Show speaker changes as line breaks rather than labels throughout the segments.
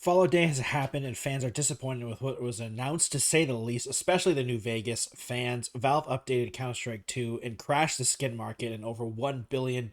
Fallout Day has happened and fans are disappointed with what was announced, to say the least, especially the New Vegas fans. Valve updated Counter-Strike 2 and crashed the skin market, and over $1 billion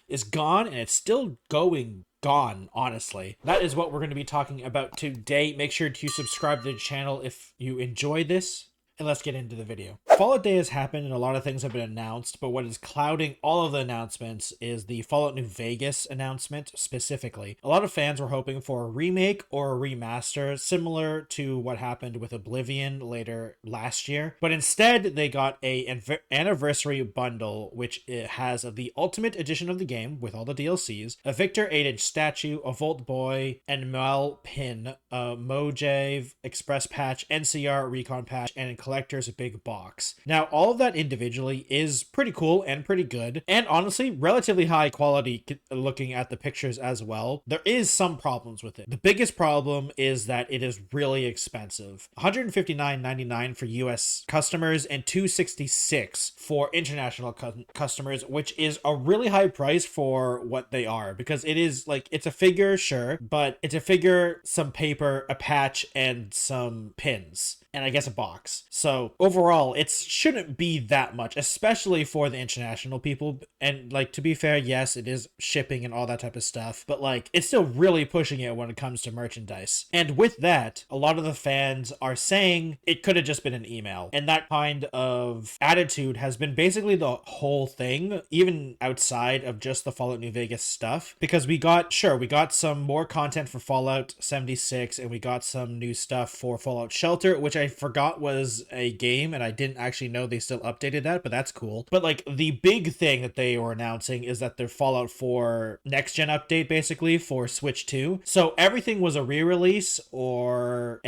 is gone, and it's still gone, honestly. That is what we're going to be talking about today. Make sure to subscribe to the channel if you enjoy this. And let's get into the video. Fallout Day has happened and a lot of things have been announced, but what is clouding all of the announcements is the Fallout New Vegas announcement specifically. A lot of fans were hoping for a remake or a remaster, similar to what happened with Oblivion later last year, but instead they got a anniversary bundle, which has the Ultimate Edition of the game with all the DLCs, a Victor 8-inch statue, a Volt Boy and Mel pin, a Mojave Express patch, NCR Recon patch, and collector's big box. Now, all of that individually is pretty cool and pretty good, and honestly, relatively high quality looking at the pictures as well. There is some problems with it. The biggest problem is that it is really expensive. $159.99 for US customers and $266 for international customers, which is a really high price for what they are, because it is like, it's a figure, sure, but it's a figure, some paper, a patch, and some pins, and I guess a box. So overall, it shouldn't be that much, especially for the international people. And like, to be fair, yes, it is shipping and all that type of stuff, but like, it's still really pushing it when it comes to merchandise. And with that, a lot of the fans are saying it could have just been an email. And that kind of attitude has been basically the whole thing, even outside of just the Fallout New Vegas stuff, because we got some more content for Fallout 76 and we got some new stuff for Fallout Shelter, which I forgot was a game, and I didn't actually know they still updated that, but that's cool. But like, the big thing that they were announcing is that their Fallout 4 next gen update, basically for Switch 2. So everything was a re-release or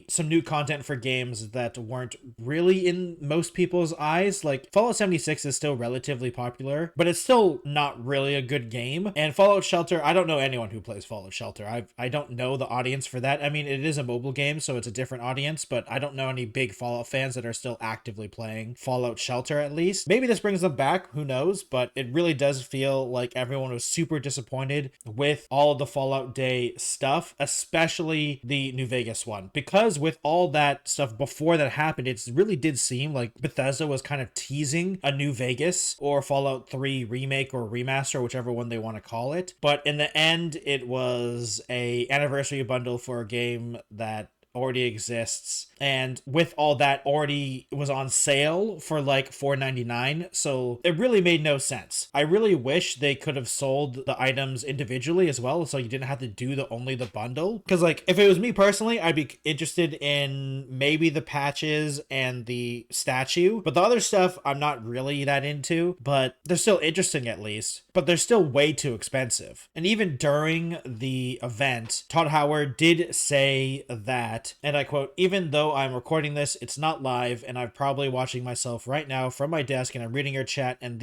some new content for games that weren't really in most people's eyes. Like, Fallout 76 is still relatively popular, but it's still not really a good game. And Fallout Shelter, I don't know anyone who plays Fallout Shelter. I don't know the audience for that. I mean, it is a mobile game, so it's a different audience, but I don't know any big Fallout fans that are still actively playing Fallout Shelter, at least. Maybe this brings them back, who knows, but it really does feel like everyone was super disappointed with all of the Fallout Day stuff, especially the New Vegas one, because with all that stuff before that happened, it really did seem like Bethesda was kind of teasing a New Vegas or Fallout 3 remake or remaster, whichever one they want to call it. But in the end, it was a anniversary bundle for a game that already exists, and with all that already was on sale for like $4.99, so it really made no sense. I really wish they could have sold the items individually as well, so you didn't have to do only the bundle, because like, if it was me personally, I'd be interested in maybe the patches and the statue, but the other stuff I'm not really that into, but they're still interesting at least, but they're still way too expensive. And even during the event, Todd Howard did say that, and I quote, "Even though I'm recording this, it's not live, and I'm probably watching myself right now from my desk, and I'm reading your chat, and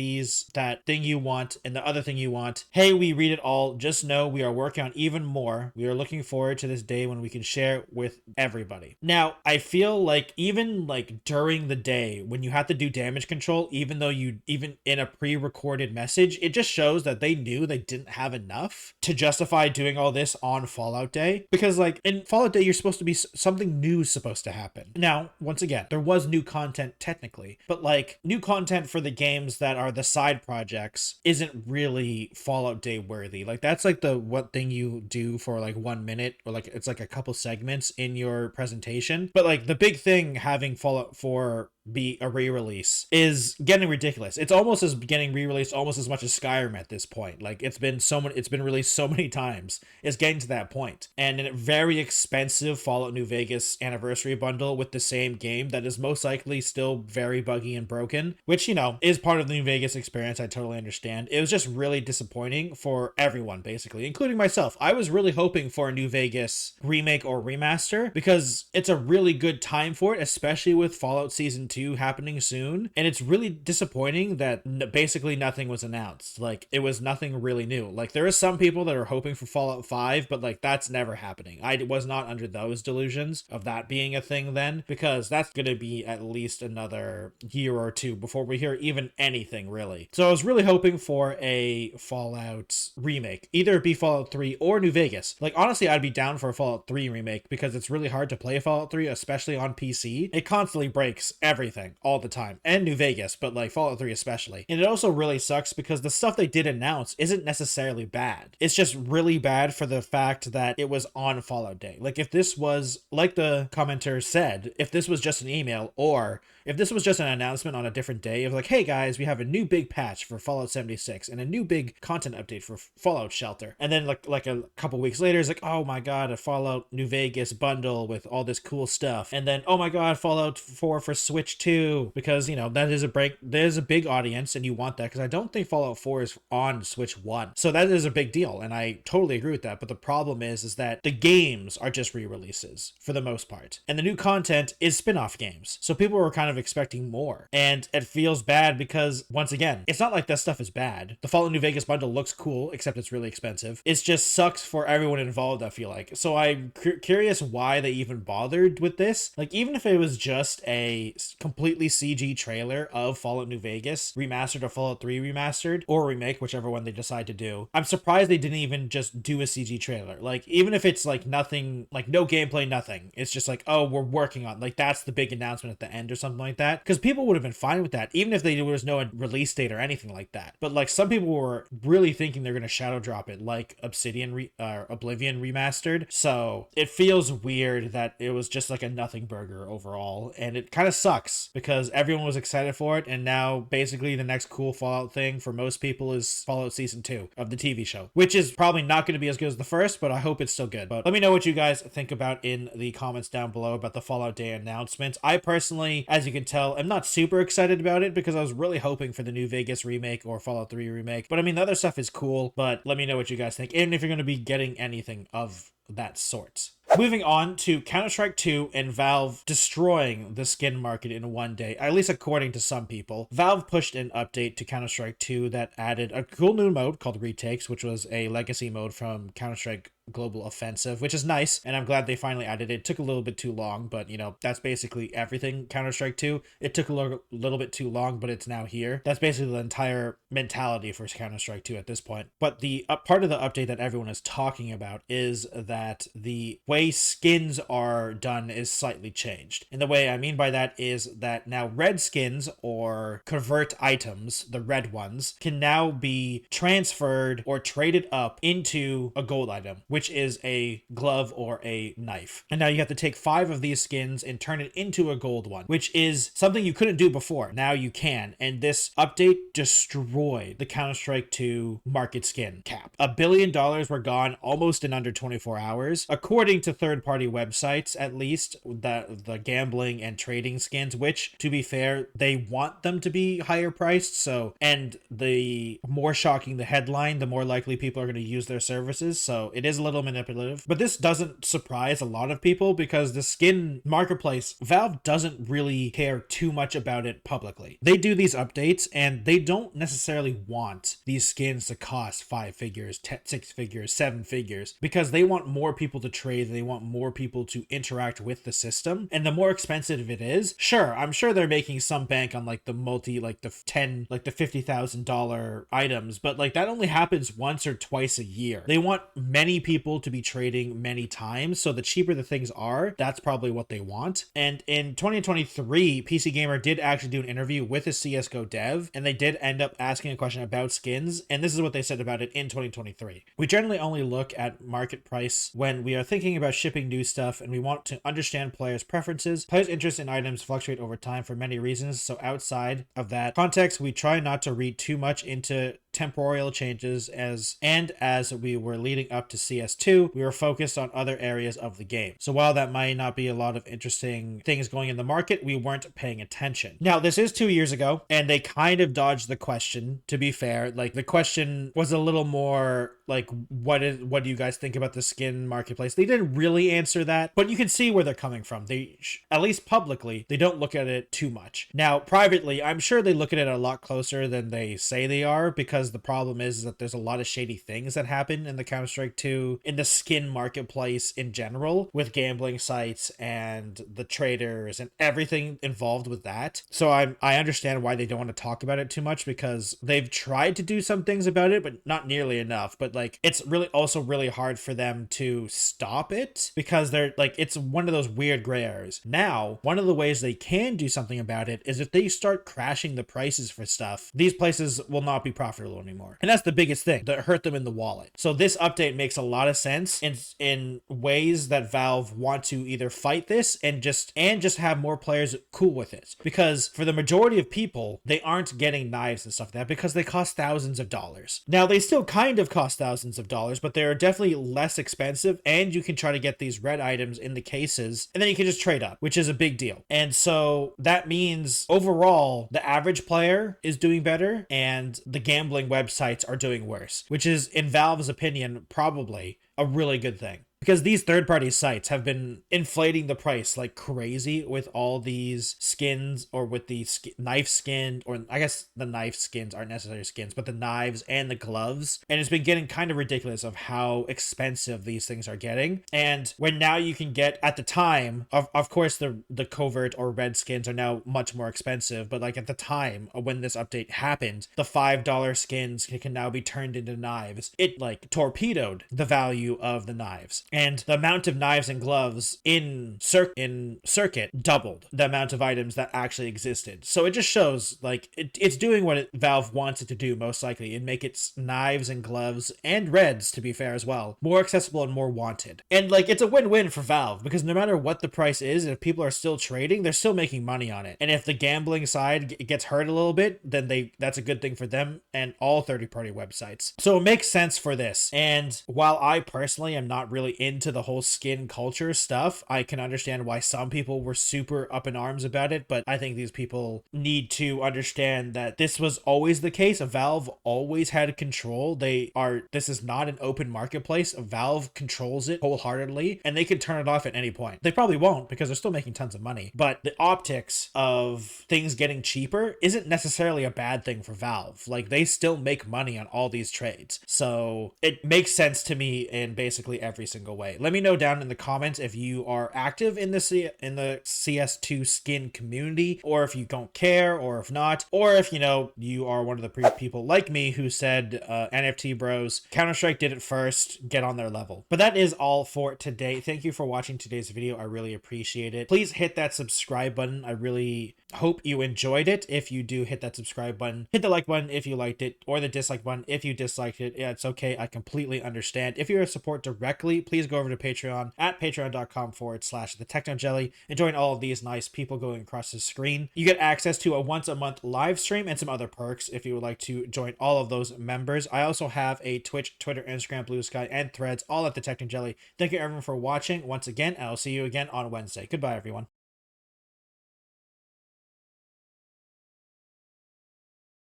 that thing you want, and the other thing you want. Hey, we read it all. Just know we are working on even more. We are looking forward to this day when we can share with everybody." Now, I feel like even like during the day, when you have to do damage control, even in a pre-recorded message, it just shows that they knew they didn't have enough to justify doing all this on Fallout Day. Because like, in Fallout Day, you're supposed to be something new supposed to happen. Now, once again, there was new content technically, but like, new content for the games that are the side projects isn't really Fallout Day worthy. Like, that's like the one thing you do for like 1 minute, or like, it's like a couple segments in your presentation. But like, the big thing having Fallout 4 be a re-release is getting ridiculous. It's almost as getting re-released almost as much as Skyrim at this point. Like, it's been released so many times. It's getting to that point. And in a very expensive Fallout New Vegas anniversary bundle with the same game that is most likely still very buggy and broken, which, you know, is part of the New Vegas experience. I totally understand. It was just really disappointing for everyone, basically, including myself. I was really hoping for a New Vegas remake or remaster because it's a really good time for it, especially with Fallout Season 2 happening soon, and it's really disappointing that basically nothing was announced. Like, it was nothing really new. Like, there is some people that are hoping for Fallout 5, but like that's never happening. I was not under those delusions of that being a thing then, because that's going to be at least another year or two before we hear even anything really. So I was really hoping for a Fallout remake, either it be Fallout 3 or New Vegas. Like, honestly, I'd be down for a Fallout 3 remake because it's really hard to play Fallout 3, especially on PC. It constantly breaks everything all the time, and New Vegas, but like Fallout 3 especially. And it also really sucks because the stuff they did announce isn't necessarily bad. It's just really bad for the fact that it was on Fallout Day. Like, if this was, like the commenter said, if this was just an email, or if this was just an announcement on a different day of like, hey guys, we have a new big patch for Fallout 76 and a new big content update for Fallout Shelter, and then like a couple weeks later it's like, oh my god, a Fallout New Vegas bundle with all this cool stuff, and then oh my god, Fallout 4 for Switch 2, because you know there's a big audience and you want that, because I don't think Fallout 4 is on Switch 1, so that is a big deal, and I totally agree with that. But the problem is that the games are just re-releases for the most part, and the new content is spin-off games, so people were kind of expecting more, and it feels bad because, once again, it's not like that stuff is bad. The Fallout New Vegas bundle looks cool, except it's really expensive. It just sucks for everyone involved, I feel like. So I'm curious why they even bothered with this. Like, even if it was just a completely CG trailer of Fallout New Vegas remastered or Fallout 3 remastered or remake, whichever one they decide to do, I'm surprised they didn't even just do a CG trailer. Like, even if it's like nothing, like no gameplay, nothing, it's just like, oh, we're working on, like, that's the big announcement at the end or something like that, because people would have been fine with that even if there was no release date or anything like that. But like, some people were really thinking they're going to shadow drop it like Oblivion remastered, so it feels weird that it was just like a nothing burger overall, and it kind of sucks because everyone was excited for it, and now basically the next cool Fallout thing for most people is Fallout Season 2 of the TV show, which is probably not going to be as good as the first, but I hope it's still good. But let me know what you guys think about in the comments down below about the Fallout Day announcements. I personally, as you can tell, I'm not super excited about it because I was really hoping for the New Vegas remake or Fallout 3 remake, but I mean, the other stuff is cool. But let me know what you guys think, and if you're going to be getting anything of that sort. Moving on to Counter-Strike 2 and Valve destroying the skin market in one day, at least according to some people. Valve pushed an update to Counter-Strike 2 that added a cool new mode called Retakes, which was a legacy mode from Counter-Strike Global Offensive, which is nice, and I'm glad they finally added it. It took a little bit too long, but you know, that's basically everything Counter-Strike 2. It took a little bit too long, but it's now here. That's basically the entire mentality for Counter-Strike 2 at this point. But the part of the update that everyone is talking about is that the way skins are done is slightly changed. And the way I mean by that is that now red skins, or convert items, the red ones, can now be transferred or traded up into a gold item, which is a glove or a knife. And now you have to take 5 of these skins and turn it into a gold one, which is something you couldn't do before. Now you can. And this update destroyed the Counter-Strike 2 market skin cap. $1 billion were gone almost in under 24 hours, according to third-party websites, at least, the gambling and trading skins, which, to be fair, they want them to be higher priced. So, and the more shocking the headline, the more likely people are going to use their services. So it is a little manipulative, but this doesn't surprise a lot of people because the skin marketplace, Valve doesn't really care too much about it publicly. They do these updates and they don't necessarily want these skins to cost 5 figures, 6 figures, 7 figures, because they want more people to trade. They want more people to interact with the system, and the more expensive it is, sure, I'm sure they're making some bank on like the $50,000 items, but like that only happens once or twice a year. They want many people to be trading many times, so the cheaper the things are, that's probably what they want. And in 2023, PC Gamer did actually do an interview with a CSGO dev, and they did end up asking a question about skins, and this is what they said about it in 2023. We generally only look at market price when we are thinking about shipping new stuff, and we want to understand players' preferences. Players' interest in items fluctuate over time for many reasons, so outside of that context, we try not to read too much into temporal changes as we were leading up to CS2, we were focused on other areas of the game. So while that might not be a lot of interesting things going in the market, we weren't paying attention. Now, this is 2 years ago, and they kind of dodged the question, to be fair. Like, the question was a little more like, what do you guys think about the skin marketplace? They didn't really answer that, but you can see where they're coming from. They, at least publicly, they don't look at it too much. Now, privately, I'm sure they look at it a lot closer than they say they are, because the problem is that there's a lot of shady things that happen in the Counter-Strike 2, in the skin marketplace in general, with gambling sites and the traders and everything involved with that. So I understand why they don't want to talk about it too much, because they've tried to do some things about it, but not nearly enough. But like, it's really also really hard for them to stop it, because they're like, it's one of those weird gray areas. Now, one of the ways they can do something about it is if they start crashing the prices for stuff, these places will not be profitable anymore. And that's the biggest thing that hurt them in the wallet. So this update makes a lot of sense in ways that Valve want to either fight this and just have more players cool with it. Because for the majority of people, they aren't getting knives and stuff like that because they cost thousands of dollars. Now, they still kind of cost thousands of dollars, but they're definitely less expensive, and you can try to get these red items in the cases, and then you can just trade up, which is a big deal. And so that means overall, the average player is doing better, and the gambling websites are doing worse, which is, in Valve's opinion, probably a really good thing. Because these third-party sites have been inflating the price like crazy with all these skins, or with the knife skin, or I guess the knife skins aren't necessarily skins, but the knives and the gloves. And it's been getting kind of ridiculous of how expensive these things are getting. And when now you can get, at the time, of course, the covert or red skins are now much more expensive, but like at the time when this update happened, the $5 skins can now be turned into knives. It like torpedoed the value of the knives. And the amount of knives and gloves in circuit doubled the amount of items that actually existed. So it just shows like it's doing what Valve wants it to do, most likely, and make its knives and gloves, and reds, to be fair as well, more accessible and more wanted. And like, it's a win-win for Valve, because no matter what the price is, if people are still trading, they're still making money on it. And if the gambling side gets hurt a little bit, then that's a good thing for them and all third-party websites. So it makes sense for this. And while I personally am not really into the whole skin culture stuff, I can understand why some people were super up in arms about it, but I think these people need to understand that this was always the case. Valve always had control. This is not an open marketplace. Valve controls it wholeheartedly, and they can turn it off at any point. They probably won't, because they're still making tons of money, but the optics of things getting cheaper isn't necessarily a bad thing for Valve. Like, they still make money on all these trades. So it makes sense to me in basically every single way. Let me know down in the comments if you are active in the CS2 skin community, or if you don't care, or if not, or if you are one of the people like me who said NFT bros, Counter-Strike did it first, get on their level. But that is all for today. Thank you for watching today's video. I really appreciate it. Please hit that subscribe button. I really hope you enjoyed it. If you do, hit that subscribe button, hit the like button if you liked it, or the dislike button if you disliked it. Yeah, it's okay. I completely understand. If you're a support directly, please go over to Patreon at patreon.com/thetechnojelly and join all of these nice people going across the screen. You get access to a once a month live stream and some other perks if you would like to join all of those members. I also have a Twitch, Twitter, Instagram, Blue Sky, and Threads, all at the Technojelly. Thank you everyone for watching once again, and I'll see you again on Wednesday. Goodbye, everyone.